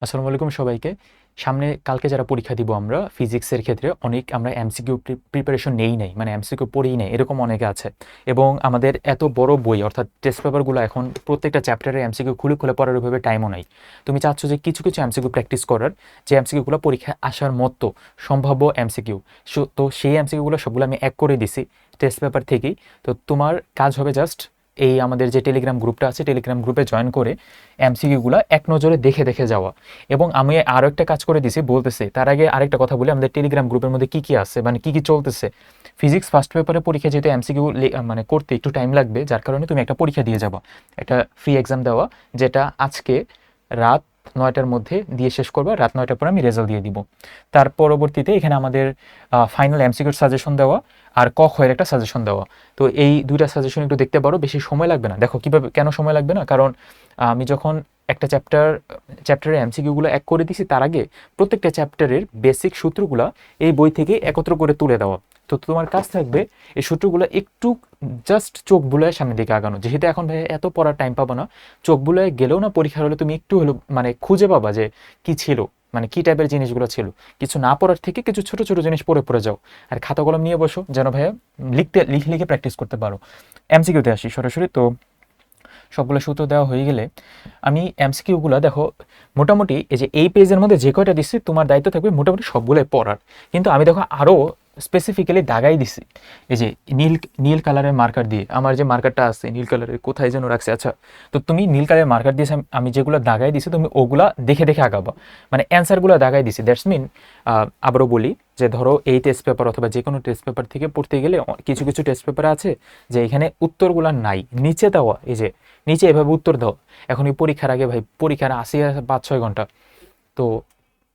আসসালামু আলাইকুম সবাইকে। সামনে কালকে যারা পরীক্ষা দিব আমরা ফিজিক্সের ক্ষেত্রে অনেক আমরা এমসিকিউ প্রিপারেশন নেই মানে এমসিকিউ পড়েই নেই এরকম অনেকে আছে। এবং আমাদের এত বড় বই অর্থাৎ টেস্ট পেপারগুলো এখন প্রত্যেকটা চ্যাপ্টারে এমসিকিউ খুলে খুলে পড়ার ওইভাবে টাইমও নাই। তুমি চাচ্ছ যে কিছু কিছু এমসিকিউ প্র্যাকটিস করার, যে এমসিকিউগুলো পরীক্ষায় আসার মতো সম্ভাব্য এমসিকিউ। তো সেই এমসিকিউগুলো সবগুলো আমি এক করে দিছি টেস্ট পেপার থেকেই। তো তোমার কাজ হবে জাস্ট এই আমাদের যে টেলিগ্রাম গ্রুপটা আছে টেলিগ্রাম গ্রুপে জয়েন করে এমসিকিউগুলো এক নজরে দেখে দেখে যাওয়া। এবং আমি আরও একটা কাজ করে দিছি বলতেছি, তার আগে আরেকটা কথা বলি, আমাদের টেলিগ্রাম গ্রুপের মধ্যে কী কী আছে মানে কী কী চলতেছে। ফিজিক্স ফার্স্ট পেপারে পরীক্ষা যেহেতু এমসিকিউ মানে করতে একটু টাইম লাগবে, যার কারণে তুমি একটা পরীক্ষা দিয়ে যাবা, একটা ফ্রি এক্সাম দেওয়া, যেটা আজকে রাত 9টার মধ্যে দিয়ে শেষ করবা। রাত 9টার পর আমি রেজাল্ট দিয়ে দিব। তার পরবর্তীতে এখানে আমাদের ফাইনাল এমসিকিউর সাজেশন দেওয়া আর ক খয়ের একটা সাজেশন দেওয়া। তো এই দুইটা সাজেশন একটু দেখতে পারো, বেশি সময় লাগবে না। দেখো কীভাবে, কেন সময় লাগবে না, কারণ আমি যখন একটা চ্যাপ্টারের এমসিকিউগুলো এক করে দিছি, তার আগে প্রত্যেকটা চ্যাপ্টারের বেসিক সূত্রগুলো এই বই থেকে একত্র করে তুলে দেওয়া। তো তোমার কাজ থাকবে এই সূত্রগুলো একটু জাস্ট চোখ বুলায় সামনের দিকে আগানো। যেহেতু এখন ভাই এত পড়ার টাইম পাবো না, চোখ বুলায় গেলেও না পরীক্ষার হলে তুমি একটু হলো মানে খুঁজে পাবা যে কি ছিল, মানে কি টাইপের জিনিসগুলো ছিল। কিছু না পড়ার থেকে কিছু ছোট ছোট জিনিস পড়ে যাও, আর খাতা কলম নিয়ে বসো, যেন ভাইয়া লিখে লিখে প্র্যাকটিস করতে পারো। এমসিকিউতে আসি সরাসরি। তো সবগুলো সূত্র দেওয়া হয়ে গেলে আমি এমসিকিউগুলো দেখো মোটামুটি এই যে এই পেজের মধ্যে যে কয়টা দিচ্ছি তোমার দায়িত্ব থাকবে মোটামুটি সবগুলোই পড়ার। কিন্তু আমি দেখো আরও স্পেসিফিক্যালি দাগাই দিছি এই যে নীল কালারের মার্কার দিয়ে। আমার যে মার্কারটা আছে নীল কালারের, কোথায় যেন রাখছে, আচ্ছা। তো তুমি নীল কালারের মার্কার দিয়েছে, আমি যেগুলো দাগাই দিছি তুমি ওগুলা দেখে দেখে আগাবা, মানে অ্যান্সারগুলো দাগাই দিছি। দ্যাটস মিন আবারও বলি যে ধরো এই টেস্ট পেপার অথবা যে কোনো টেস্ট পেপার থেকে পড়তে গেলে কিছু কিছু টেস্ট পেপার আছে যে এখানে উত্তরগুলো নাই, নিচে দেওয়া, এই যে নিচে এভাবে উত্তর দাও। এখন এই পরীক্ষার আগে ভাই, পরীক্ষার আসি 5-6 ঘন্টা, তো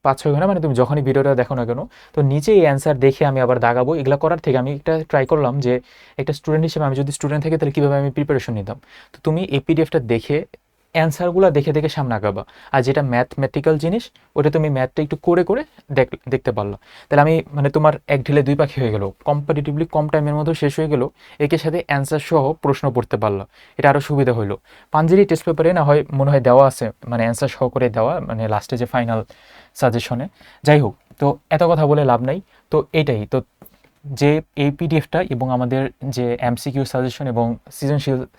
5-6 ঘন্টা মানে তুমি যখনই ভিডিওটা দেখো না কেন, তো নিচে এই অ্যান্সার দেখে আমি আবার দাগাবো। এগুলো করার থেকে আমি একটা ট্রাই করলাম যে একটা স্টুডেন্ট হিসেবে আমি যদি স্টুডেন্ট থাকি তাহলে কীভাবে আমি প্রিপারেশন নিতাম। তো তুমি এই পিডিএফটা দেখে অ্যান্সারগুলো দেখে দেখে সামনে আগাবা। আর যেটা ম্যাথমেটিক্যাল জিনিস ওটা তুমি ম্যাথটা একটু করে করে দেখতে পারলো। তাহলে আমি মানে তোমার এক ঢিলে দুই পাখি হয়ে গেল, কম্পারেটিভলি কম টাইমের মধ্যে শেষ হয়ে গেল, একের সাথে অ্যান্সার সহ প্রশ্ন পড়তে পারলো। এটা আরও সুবিধা হইলো। পাঞ্জেরি টেস্ট পেপারে না হয় মনে হয় দেওয়া আছে মানে অ্যান্সার সহ করে দেওয়া, মানে লাস্টে যে ফাইনাল সাজেশনে। যাই হোক, তো এত কথা বলে লাভ নাই। তো এইটাই তো, যে এই পিডিএফটা এবং আমাদের যে এমসিকিউ সাজেশন এবং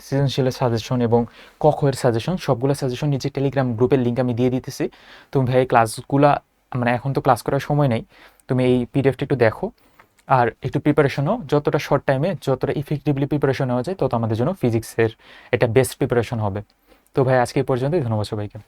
সৃজনশীলের সাজেশন এবং কখের সাজেশন, সবগুলো সাজেশন নিচে টেলিগ্রাম গ্রুপের লিঙ্ক আমি দিয়ে দিতেছি। তুমি ভাই ক্লাসগুলা, মানে এখন তো ক্লাস করার সময় নেই, তুমি এই পিডিএফটা একটু দেখো আর একটু প্রিপারেশনও, যতটা শর্ট টাইমে যতটা ইফেক্টিভলি প্রিপারেশন নেওয়া যায় তত আমাদের জন্য ফিজিক্সের এটা বেস্ট প্রিপারেশন হবে। তো ভাই আজকে এই পর্যন্তই, ধন্যবাদ সবাইকে।